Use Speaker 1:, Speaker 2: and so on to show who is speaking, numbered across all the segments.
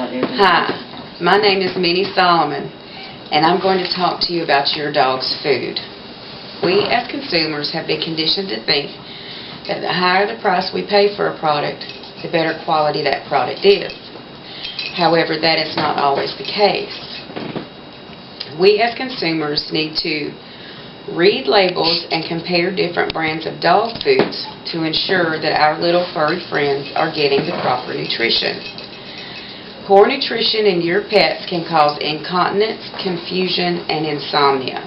Speaker 1: Hi, my name is Minnie Solomon, and I'm going to talk to you about your dog's food. We as consumers have been conditioned to think that the higher the price we pay for a product, the better quality that product is. However, that is not always the case. We as consumers need to read labels and compare different brands of dog foods to ensure that our little furry friends are getting the proper nutrition. Poor nutrition in your pets can cause incontinence, confusion, and insomnia,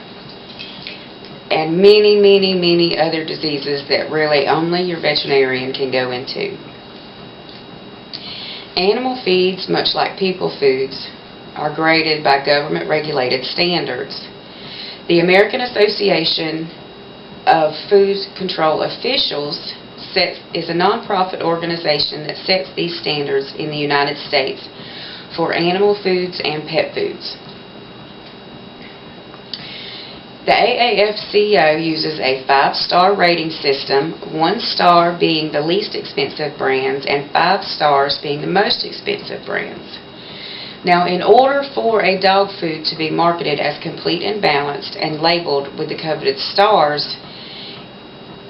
Speaker 1: and many other diseases that really only your veterinarian can go into. Animal feeds, much like people foods, are graded by government-regulated standards. The American Association of Food Control Officials is a nonprofit organization that sets these standards in the United States for animal foods and pet foods. The AAFCO uses a 5-star rating system, 1 star being the least expensive brands and 5 stars being the most expensive brands. Now, in order for a dog food to be marketed as complete and balanced and labeled with the coveted stars,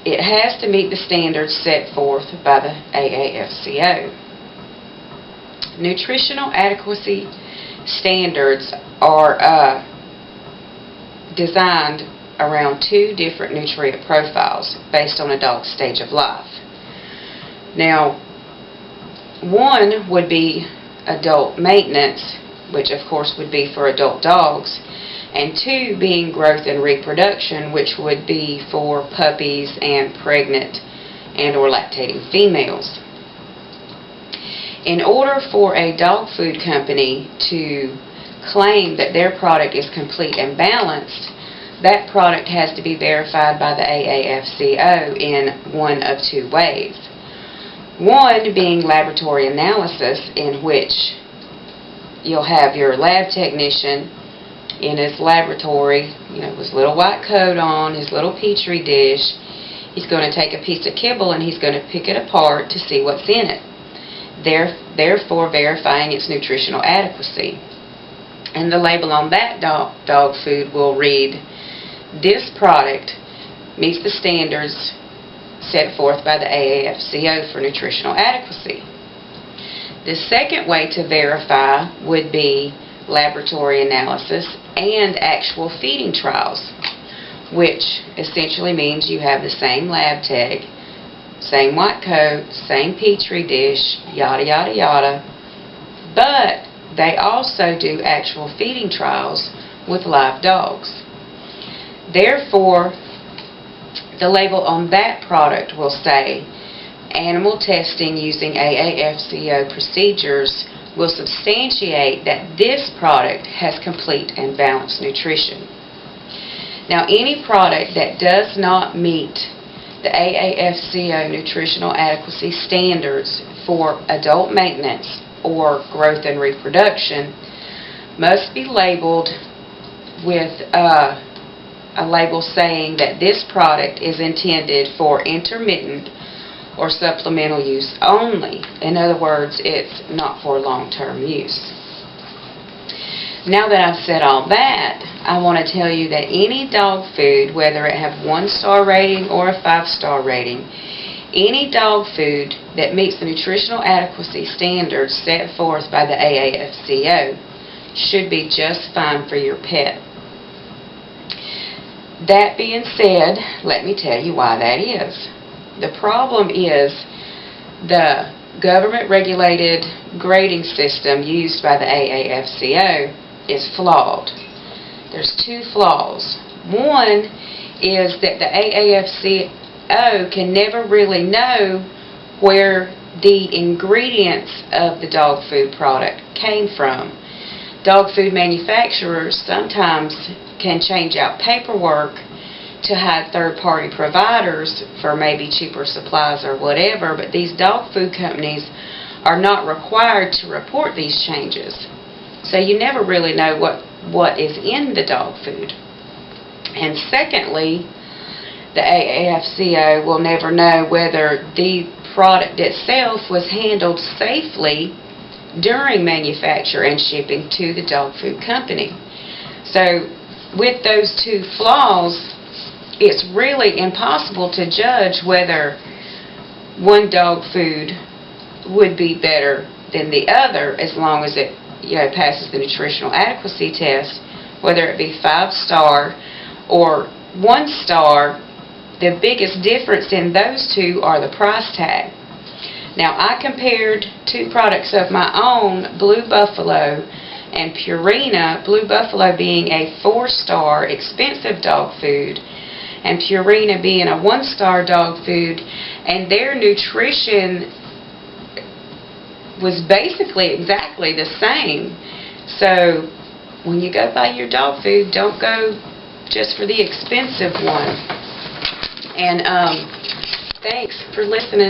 Speaker 1: it has to meet the standards set forth by the AAFCO. Nutritional adequacy standards are designed around 2 different nutrient profiles based on a dog's stage of life. Now, one would be adult maintenance, which of course would be for adult dogs, and 2 being growth and reproduction, which would be for puppies and pregnant and or lactating females. In order for a dog food company to claim that their product is complete and balanced, that product has to be verified by the AAFCO in one of 2 ways. One being laboratory analysis, in which you'll have your lab technician in his laboratory, with his little white coat on, his little petri dish. He's going to take a piece of kibble and he's going to pick it apart to see what's in it, therefore verifying its nutritional adequacy. And the label on that dog food will read, "This product meets the standards set forth by the AAFCO for nutritional adequacy." The second way to verify would be laboratory analysis and actual feeding trials, which essentially means you have the same lab tech, same white coat, same petri dish, yada yada yada, but they also do actual feeding trials with live dogs. Therefore, the label on that product will say, "Animal testing using AAFCO procedures will substantiate that this product has complete and balanced nutrition." Now, any product that does not meet the AAFCO nutritional adequacy standards for adult maintenance or growth and reproduction must be labeled with a label saying that this product is intended for intermittent or supplemental use only. In other words, it's not for long-term use. Now that I've said all that, I want to tell you that any dog food, whether it have 1-star rating or a 5-star rating, any dog food that meets the nutritional adequacy standards set forth by the AAFCO should be just fine for your pet. That being said, let me tell you why that is. The problem is the government-regulated grading system used by the AAFCO is flawed. There's 2 flaws. One is that the AAFCO can never really know where the ingredients of the dog food product came from. Dog food manufacturers sometimes can change out paperwork to hide third-party providers for maybe cheaper supplies or whatever, but these dog food companies are not required to report these changes. So you never really know what is in the dog food. And secondly, the AAFCO will never know whether the product itself was handled safely during manufacture and shipping to the dog food company. So with those two flaws, it's really impossible to judge whether one dog food would be better than the other as long as it passes the nutritional adequacy test, whether it be 5-star or 1-star. The biggest difference in those two are the price tag. Now, I compared two products of my own, Blue Buffalo and Purina, Blue Buffalo being a 4-star expensive dog food and Purina being a 1-star dog food, and their nutrition was basically exactly the same. So when you go buy your dog food, don't go just for the expensive one. And thanks for listening.